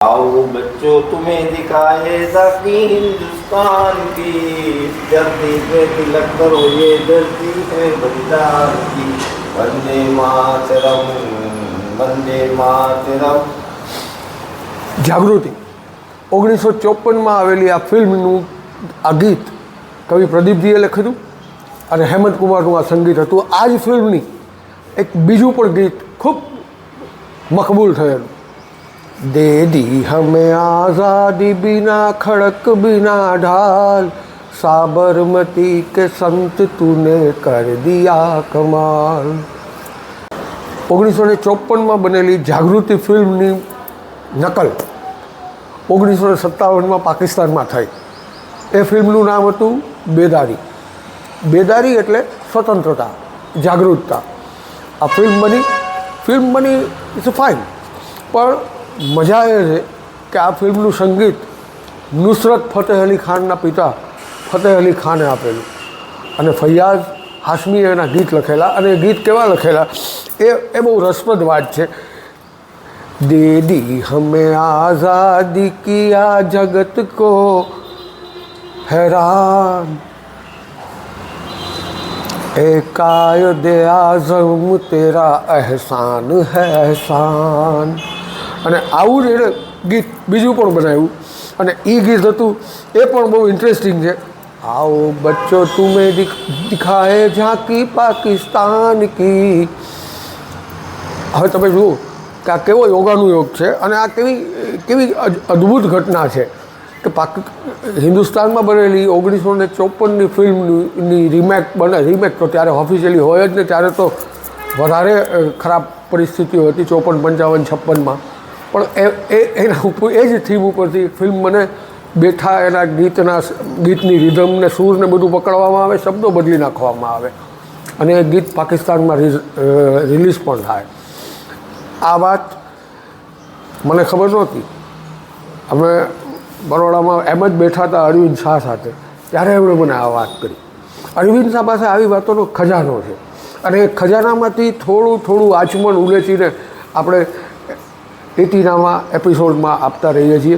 आओ बच्चों तुम्हें दिखाएगा कि हिंदुस्तान की धरती पे तिलक करो ये धरती है बलिदान की वंदे मातरम वंदे मातरम। જાગૃતિ 1954માં આવેલી આ ફિલ્મનું આ ગીત કવિ પ્રદીપજીએ લખ્યું અને હેમંત કુમારનું આ સંગીત હતું. આ જ ફિલ્મની એક બીજું પણ ગીત ખૂબ મકબૂલ થયેલું. दे दी हमें आज़ादी बिना खड़क बिना ढाल साबरमती के संत तूने कर दिया कमाल. 1954માં બનેલી જાગૃતિ ફિલ્મની નકલ 1957માં પાકિસ્તાનમાં થઈ. એ ફિલ્મનું નામ હતું બેદારી. બેદારી એટલે સ્વતંત્રતા, જાગૃતતા. આ ફિલ્મ બની ઇટ્સ ફાઇન, પણ મજા એ છે કે આ ફિલ્મનું સંગીત નુસરત ફતેહ અલી ખાનના પિતા ફતેહ અલી ખાને આપેલું અને ફૈયાઝ હાશમીએ એના ગીત લખેલા. અને એ ગીત કેવા લખેલા એ બહુ રસપ્રદ વાત છે. दे दी हमें आज़ादी किया जगत को हैरान ए कायदे आज़म तेरा एहसान है एहसान. અને આવું જ એણે ગીત બીજું પણ બનાવ્યું અને એ ગીત હતું એ પણ બહુ ઇન્ટરેસ્ટિંગ છે. आओ बच्चों तुम्हें दिखाए झांकी पाकिस्तान की. હવે તમે જુઓ કે આ કેવો યોગાનું યોગ છે અને આ કેવી અદ્ભુત ઘટના છે કે હિન્દુસ્તાનમાં બનેલી 1954ની ફિલ્મની રીમેક તો ત્યારે ઓફિશિયલી હોય જ ને, ત્યારે તો વધારે ખરાબ પરિસ્થિતિઓ હતી 54, 55, 56માં. પણ એના ઉપર એ જ થીમ ઉપરથી ફિલ્મ મને બેઠા એના ગીતની રિધમને સૂરને બધું પકડવામાં આવે, શબ્દો બદલી નાખવામાં આવે અને એ ગીત પાકિસ્તાનમાં રિલીઝ પણ થાય. આ વાત મને ખબર નહોતી. અમે બરોડામાં એમ જ બેઠા હતા અરવિંદ શાહ સાથે, ત્યારે એમણે મને આ વાત કરી. અરવિંદ શાહ પાસે આવી વાતોનો ખજાનો છે અને એ ખજાનામાંથી થોડું આચમન ઉલેચીને આપણે એટીનામાં એપિસોડમાં આપતા રહીએ છીએ.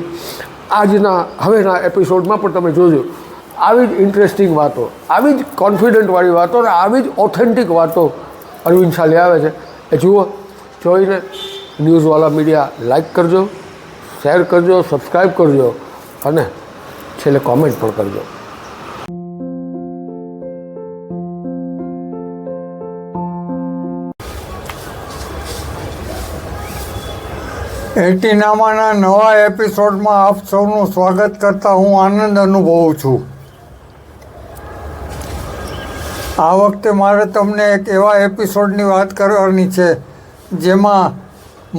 હવેના એપિસોડમાં પણ તમે જોજો આવી જ ઇન્ટરેસ્ટિંગ વાતો, આવી જ કોન્ફિડન્ટવાળી વાતો અને આવી જ ઓથેન્ટિક વાતો અરવિંદ શાહ લઈ આવે છે. એ જુઓ, જોઈને ન્યૂઝવાલા મીડિયા લાઈક કરજો, શેર કરજો, સબસ્ક્રાઈબ કરજો અને છેલ્લે કોમેન્ટ પણ કરજો. એટીનામાના નવા એપિસોડમાં આપ સૌનું સ્વાગત કરતા હું આનંદ અનુભવું છું. આ વખતે મારે તમને એક એવા એપિસોડની વાત કરવાની છે જેમાં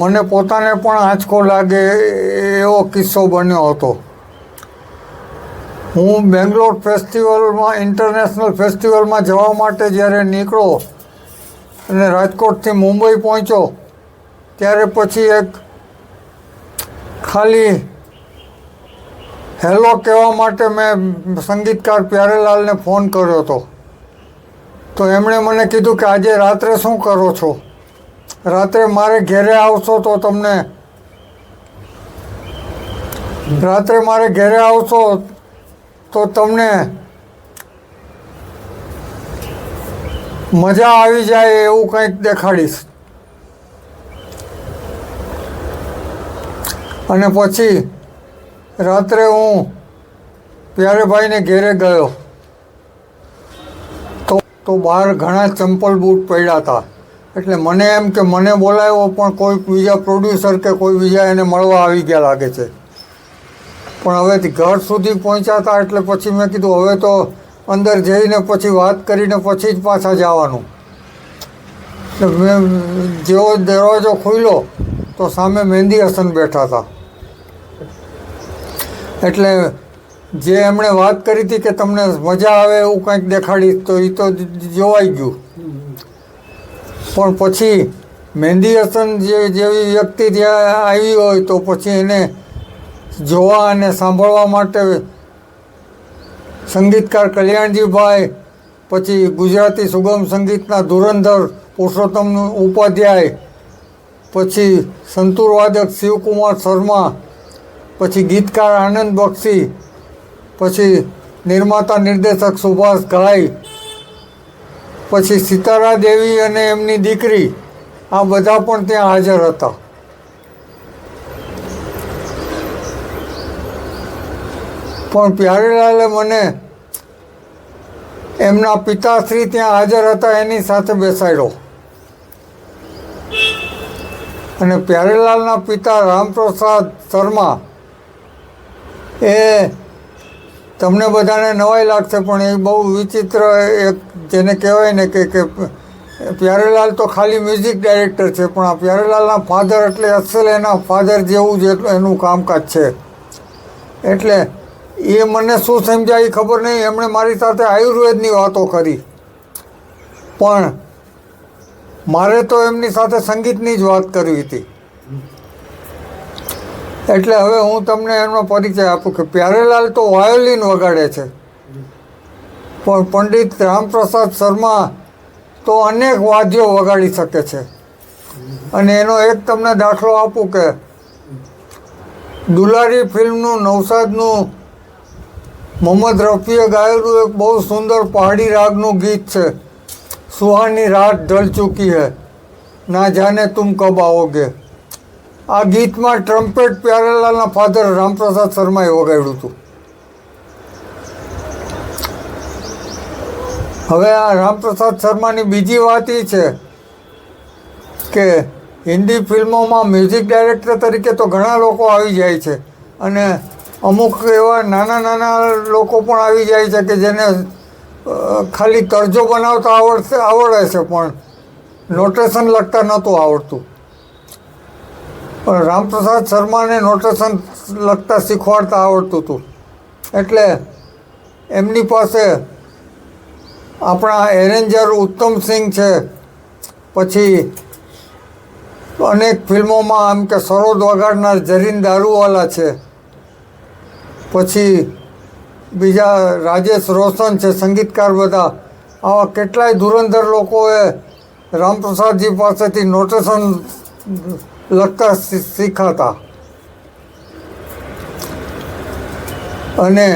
મને પોતાને પણ આંચકો લાગે એવો કિસ્સો બન્યો હતો. હું બેંગ્લોર ઇન્ટરનેશનલ ફેસ્ટિવલમાં જવા માટે જ્યારે નીકળ્યો અને રાજકોટથી મુંબઈ પહોંચ્યો ત્યારે પછી એક ખાલી હેલો કહેવા માટે મેં સંગીતકાર પ્યારેલાલને ફોન કર્યો હતો. તો એમણે મને કીધું કે આજે રાત્રે શું કરો છો, રાત્રે મારે ઘેરે આવશો તો તમને મજા આવી જાય એવું કંઈક દેખાડીશ. અને પછી રાત્રે હું પ્યારેભાઈને ઘેરે ગયો તો બહાર ઘણા ચંપલ બૂટ પડ્યા હતા. એટલે મને એમ કે મને બોલાવ્યો પણ કોઈ બીજા પ્રોડ્યુસર કે કોઈ બીજા એને મળવા આવી ગયા લાગે છે. પણ હવે ઘર સુધી પહોંચ્યા હતા એટલે પછી મેં કીધું હવે તો અંદર જઈને પછી વાત કરીને પછી જ પાછા જવાનું. મેં જેવો દરવાજો ખોલ્યો તો સામે મહેંદી હસન બેઠા હતા. એટલે જે એમણે વાત કરી હતી કે તમને મજા આવે એવું કંઈક દેખાડીશ તો એ તો જોવાઈ ગયું. પણ પછી મહેંદી હસન જેવી વ્યક્તિ ત્યાં આવી હોય તો પછી એને જોવા અને સાંભળવા માટે સંગીતકાર કલ્યાણજીભાઈ, પછી ગુજરાતી સુગમ સંગીતના ધુરંધર પુરુષોત્તમ ઉપાધ્યાય, પછી સંતૂર વાદક શિવકુમાર શર્મા પછી ગીતકાર આનંદ બક્ષી, પછી નિર્માતા નિર્દેશક સુભાષ ઘાઈ, પછી સિતારા દેવી અને એમની દીકરી, આ બધા પણ ત્યાં હાજર હતા. પણ પ્યારેલાલે મને એમના પિતાશ્રી ત્યાં હાજર હતા એની સાથે બેસાડ્યો અને પ્યારેલાલના પિતા રામપ્રસાદ શર્મા, એ તમને બધાને નવાઈ લાગશે પણ એ બહુ વિચિત્ર એક જેને કહેવાય ને કે પ્યારેલાલ તો ખાલી મ્યુઝિક ડાયરેક્ટર છે, પણ આ પ્યારેલાલના ફાધર એટલે અસલ એના ફાધર જેવું જ એનું કામકાજ છે. એટલે એ મને શું સમજાય ખબર નહીં, એમણે મારી સાથે આયુર્વેદની વાતો કરી, પણ મારે તો એમની સાથે સંગીતની જ વાત કરવી હતી. એટલે હવે હું તમને એમનો પરિચય આપું કે પ્યારેલાલ તો વાયોલિન વગાડે છે, પણ પંડિત રામપ્રસાદ શર્મા તો અનેક વાદ્યો વગાડી શકે છે. અને એનો એક તમને દાખલો આપું કે દુલારી ફિલ્મનું નવસાદનું મોહમ્મદ રફીએ ગાયેલું એક બહુ સુંદર પહાડી રાગનું ગીત છે, સુહાની રાત ઢલ ચૂકી હૈ, ના જાને તુમ કબ आओगे. આ ગીતમાં ટ્રમ્પેટ પ્યારેલાલના ફાધર રામપ્રસાદ શર્માએ વગાડ્યું હતું. હવે આ રામપ્રસાદ શર્માની બીજી વાત એ છે કે હિન્દી ફિલ્મોમાં મ્યુઝિક ડાયરેક્ટર તરીકે તો ઘણા લોકો આવી જાય છે અને અમુક એવા નાના નાના લોકો પણ આવી જાય છે કે જેને ખાલી તરજો બનાવતા આવડે છે પણ નોટેશન લખતા નહોતું આવડતું. પણ રામપ્રસાદ શર્માને નોટેશન લખતા શીખવાડતા આવડતું હતું. એટલે એમની પાસે આપણા એરેન્જર ઉત્તમસિંહ છે, પછી અનેક ફિલ્મોમાં આમ કે સરોદ વગાડનાર જરીન દારૂવાલા છે, પછી બીજા રાજેશ રોશન છે, સંગીતકાર બધા. આવા કેટલાય ધુરંધર લોકોએ રામપ્રસાદજી પાસેથી નોટેશન લખતા શીખાતા. અને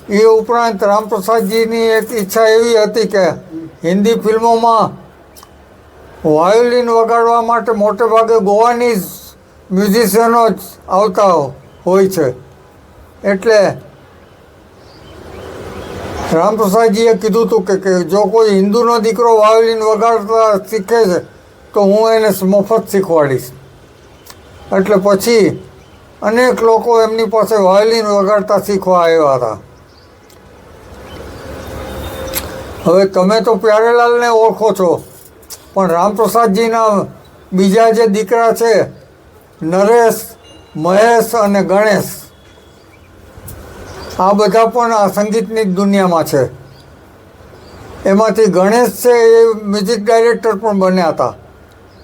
એ ઉપરાંત રામપ્રસાદજીની એક ઈચ્છા એવી હતી કે હિન્દી ફિલ્મોમાં વાયોલિન વગાડવા માટે મોટે ભાગે ગોવાની મ્યુઝિશિયનો જ આવતા હોય છે. એટલે રામપ્રસાદજીએ કીધું હતું કે જો કોઈ હિન્દુનો દીકરો વાયોલિન વગાડતા શીખે છે તો હું એને મફત શીખવાડીશ. એટલે પછી અનેક લોકો એમની પાસે વાયોલિન વગાડતા શીખવા આવ્યા હતા. હવે તમે તો પ્યારેલાલને ઓળખો છો, પણ રામપ્રસાદજીના બીજા જે દીકરા છે નરેશ, મહેશ અને ગણેશ, આ બધા પણ આ સંગીતની જ દુનિયામાં છે. એમાંથી ગણેશ છે એ મ્યુઝિક ડાયરેક્ટર પણ બન્યા હતા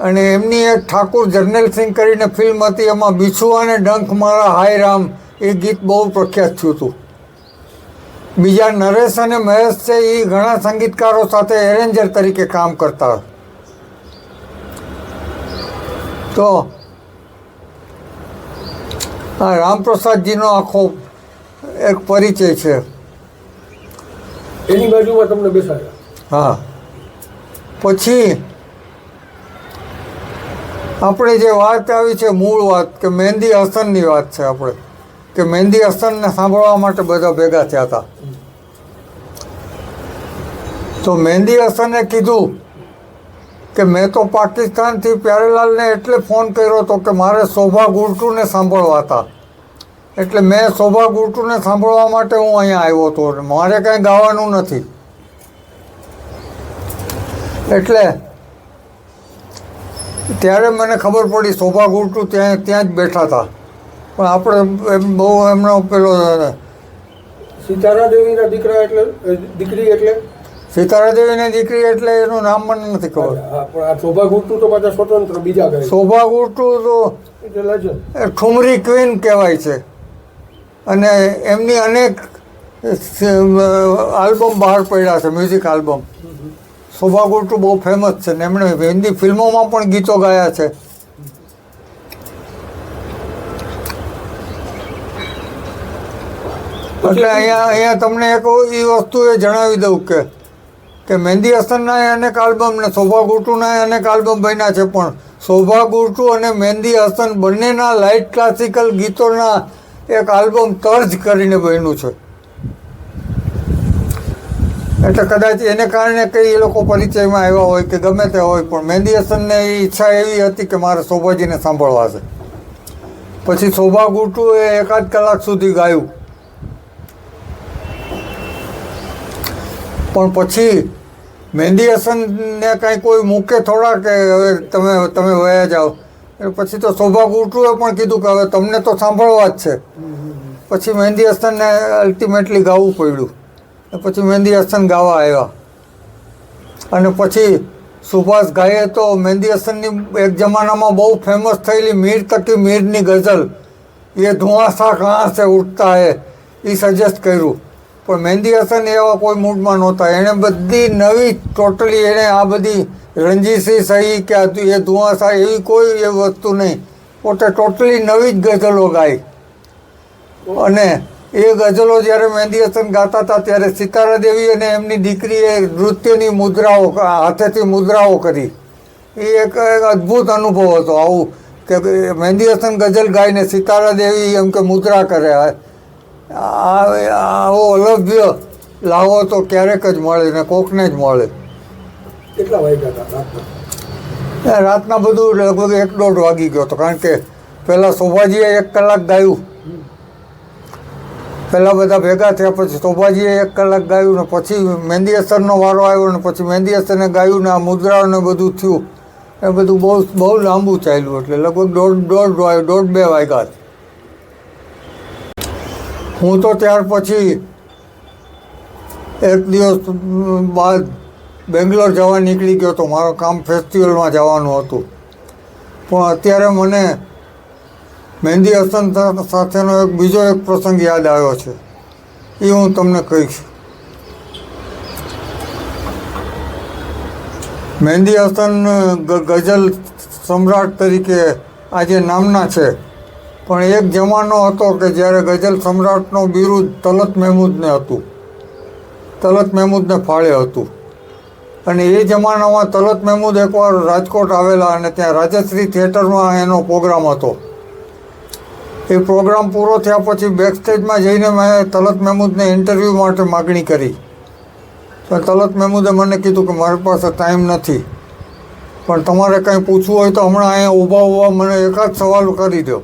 અને એમની એક ઠાકુર જર્નલ સિંહ કરીને ફિલ્મ હતી, એમાં બિછુઆને ડંખ મારા હાય રામ એ ગીત બહુ પ્રખ્યાત થયું હતું. બીજા નરેશ અને મહેશ છે એ ઘણા સંગીતકારો સાથે એરેન્જર તરીકે કામ કરતા. તો આ રામપ્રસાદજીનો આખો એક પરિચય છે. એની બાજુમાં તમને બેસાડ્યા. હા, પછી આપણે જે વાત આવી છે મૂળ વાત કે મહેંદી હસનની વાત છે આપણે, કે મહેંદી હસનને સાંભળવા માટે બધા ભેગા થયા હતા. તો મહેંદી હસને કીધું કે મેં તો પાકિસ્તાનથી પ્યારેલાલને એટલે ફોન કર્યો હતો કે મારે શોભા ગુરટુને સાંભળવા હતા. એટલે મેં શોભા ગુરટુને સાંભળવા માટે હું અહીંયા આવ્યો હતો, મારે કાંઈ ગાવાનું નથી. એટલે ત્યારે મને ખબર પડી શોભા ગુરટુ ત્યાં જ બેઠા હતા. પણ આપણે બહુ એમનો પેલો સિતારા દેવીના દીકરા એટલે દીકરી એટલે સિતારા દેવીની દીકરી એટલે એનું નામ મને નથી ખબર. પણ આ શોભા ગુરટુ તો પાછા સ્વતંત્ર બીજા ગાય. શોભા ગુરટુ તો ઠુમરી ક્વીન કહેવાય છે અને એમની અનેક આલ્બમ બહાર પડ્યા છે, મ્યુઝિક આલ્બમ. શોભા ગુરટુ બહુ ફેમસ છે ને એમણે હિન્દી ફિલ્મોમાં પણ ગીતો ગાયા છે. એટલે અહીંયા તમને એક એ વસ્તુ એ જણાવી દઉં કે મહેંદી હસનના અનેક આલ્બમ ને શોભા ગુર્ટુના અનેક આલ્બમ બન્યા છે, પણ શોભા ગુર્ટુ અને મહેંદી હસન બંનેના લાઇટ ક્લાસિકલ ગીતોના એક આલ્બમ તર્જ કરીને બન્યું છે. એટલે કદાચ એને કારણે કંઈ એ લોકો પરિચયમાં આવ્યા હોય કે ગમે તે હોય, પણ મહેંદી હસનને એ ઈચ્છા એવી હતી કે મારે શોભાજીને સાંભળવા છે. પછી શોભા ગુર્ટુએ 1.5 કલાક સુધી ગાયું, પણ પછી મહેંદી હસનને કાંઈ કોઈ મૂકે થોડા કે હવે તમે વયા જાઓ. પછી તો શોભા ગુર્ટુએ પણ કીધું કે હવે તમને તો સાંભળવા જ છે. પછી મહેંદી હસનને અલ્ટિમેટલી ગાવું પડ્યું. પછી મહેંદી હસન ગાવા આવ્યા અને પછી સુભાષ ઘાઈએ તો મહેંદી હસનની એક જમાનામાં બહુ ફેમસ થયેલી મીર તકી મીરની ગઝલ એ ધુઆસા કહાં સે ઉઠતા હે એ સજેસ્ટ કર્યું, પણ મહેંદી હસન એવા કોઈ મૂડમાં નહોતા. એણે બધી નવી ટોટલી એણે આ બધી રંજીસી સહી કે એ ધુઆસા એવી કોઈ એ વસ્તુ નહીં, પોતે ટોટલી નવી જ ગઝલો ગાઈ. અને એ ગઝલો જ્યારે મહેંદી હસન ગાતા હતા ત્યારે સિતારા દેવી અને એમની દીકરીએ નૃત્યની મુદ્રાઓ હાથેથી મુદ્રાઓ કરી. એ એક અદ્ભુત અનુભવ હતો આવું કે મહેંદી હસન ગઝલ ગાઈને સિતારા દેવી એમ કે મુદ્રા કરે. આવો અલભ્ય લાવો તો ક્યારેક જ મળે ને કોકને જ મળે. કેટલા વાગ્યા હતા રાતના બધું લગભગ 1-1.5 વાગી ગયો હતો, કારણ કે પહેલાં શોભાજીએ 1 કલાક ગાયું, પહેલાં બધા ભેગા થયા, પછી શોભાજીએ 1 કલાક ગાયું ને પછી મહેંદી હસનનો વારો આવ્યો ને પછી મહેંદી હસને ગાયું ને આ મુદ્રાઓને બધું થયું. એ બધું બહુ લાંબુ ચાલ્યું, એટલે લગભગ 1.5-2 વાગ્યા. હું તો ત્યાર પછી એક દિવસ બાદ બેંગ્લોર જવા નીકળી ગયો હતો, મારું કામ ફેસ્ટિવલમાં જવાનું હતું. પણ અત્યારે મને મહેંદી હસન સાથેનો બીજો એક પ્રસંગ યાદ આવ્યો છે, એ હું તમને કહીશ. મહેંદી હસન ગઝલ સમ્રાટ તરીકે આજે નામના છે, પણ એક જમાનો હતો કે જ્યારે ગઝલ સમ્રાટનો બિરુદ તલત મહેમૂદને હતું, તલત મહેમૂદને ફાળે હતું. અને એ જમાનામાં તલત મહેમૂદ એકવાર રાજકોટ આવેલા અને ત્યાં રાજશ્રી થિયેટરમાં એનો પ્રોગ્રામ હતો. એ પ્રોગ્રામ પૂરો થયા પછી બેકસ્ટેજમાં જઈને મેં તલત મહેમૂદને ઇન્ટરવ્યૂ માટે માગણી કરી. તો તલત મહેમૂદે મને કીધું કે મારી પાસે ટાઈમ નથી, પણ તમારે કંઈ પૂછવું હોય તો હમણાં અહીંયા ઊભા મને એકાદ સવાલ કરી દો.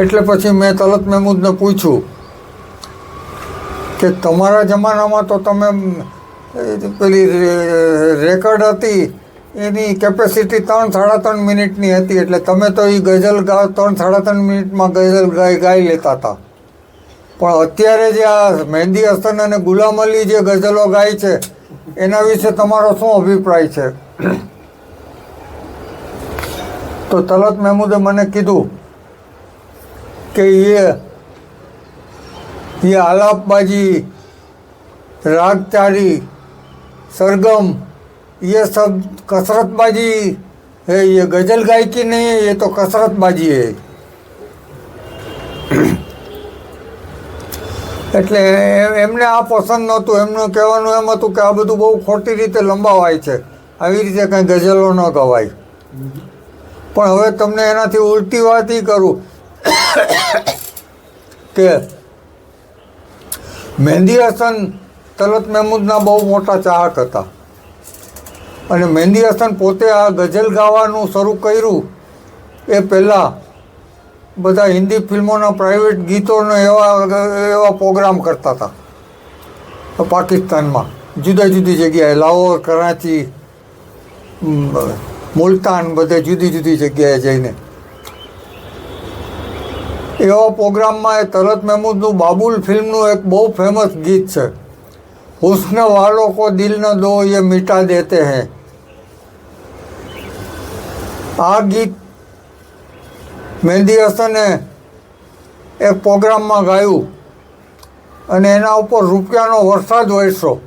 એટલે પછી મેં તલત મહેમૂદને પૂછ્યું કે તમારા જમાનામાં તો તમે પેલી રેકર્ડ હતી એની કેપેસિટી 3-3.5 મિનિટની હતી, એટલે તમે તો એ ગઝલ 3-3.5 મિનિટમાં ગઝલ ગાઈ લેતા હતા. પણ અત્યારે જે આ મહેંદી હસન અને ગુલામ અલી જે ગઝલો ગાય છે એના વિશે તમારો શું અભિપ્રાય છે? તો તલત મહેમૂદે મને કીધું કે ये आलापबाजी, रागचारी, सरगम, ये सब कसरतबाजी है. ये गज़ल गायकी नहीं है, ये तो कसरतबाजी है. એટલે એમને આ પસંદ નહોતું. એમનું કહેવાનું એમ હતું કે આ બધું બહુ ખોટી રીતે લંબાવાય છે, આવી રીતે કંઈ ગઝલો ન ગવાય. પણ હવે તમને એનાથી ઉલટી વાત એ કરું કે મહેંદી હસન તલત મહેમૂદના બહુ મોટા ચાહક હતા. અને મહેંદી હસન પોતે આ ગઝલ ગાવાનું શરૂ કર્યું એ પહેલાં બધા હિન્દી ફિલ્મોના પ્રાઇવેટ ગીતોનો એવા પ્રોગ્રામ કરતા હતા પાકિસ્તાનમાં, જુદા જુદી જગ્યાએ, લાહોર, કરાચી, મુલતાન, બધે જુદી જુદી જગ્યાએ જઈને. એવા પ્રોગ્રામમાં એ તલત મહેમૂદનું બાબુલ ફિલ્મનું એક બહુ ફેમસ ગીત છે, હુસ્ન વાલો કો દિલ ન દો ये मिटा देते हैं. આ ગીત મહેંદી હસને એક પ્રોગ્રામમાં ગાયું અને એના ઉપર રૂપિયાનો વરસાદ વરસ્યો.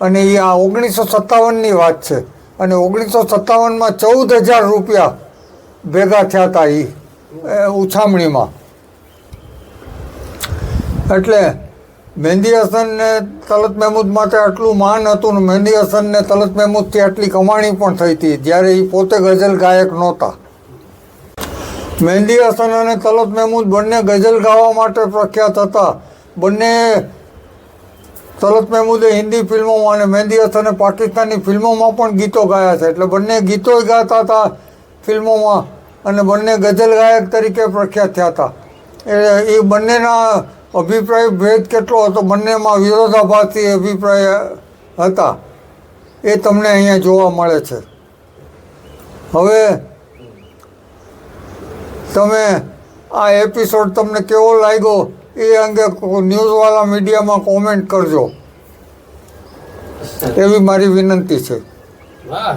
અને એ આ 1957ની વાત છે. અને 1957માં 14,000 રૂપિયા ભેગા થયા હતા એ ઉછામણીમાં. એટલે મહેંદી હસનને તલત મહેમૂદ માટે આટલું માન હતું ને મહેંદી હસનને તલત મહેમૂદથી આટલી કમાણી પણ થઈ હતી જ્યારે એ પોતે ગઝલ ગાયક નહોતા. મહેંદી હસન અને તલત મહેમૂદ બંને ગઝલ ગાવા માટે પ્રખ્યાત હતા. બંને તલત મહેમૂદે હિન્દી ફિલ્મોમાં અને મહેંદી હસને પાકિસ્તાની ફિલ્મોમાં પણ ગીતો ગાયા છે. એટલે બંને ગીતો ગાતા હતા ફિલ્મોમાં અને બંને ગઝલ ગાયક તરીકે પ્રખ્યાત થયા હતા. એ બંનેના અભિપ્રાય ભેદ કેટલો હતો, બંનેમાં વિરોધાભાસી અભિપ્રાય હતા, એ તમને અહીંયા જોવા મળે છે. હવે તમે આ એપિસોડ તમને કેવો લાગ્યો એ અંગે ન્યૂઝવાળા મીડિયામાં કોમેન્ટ કરજો એવી મારી વિનંતી છે. વાહ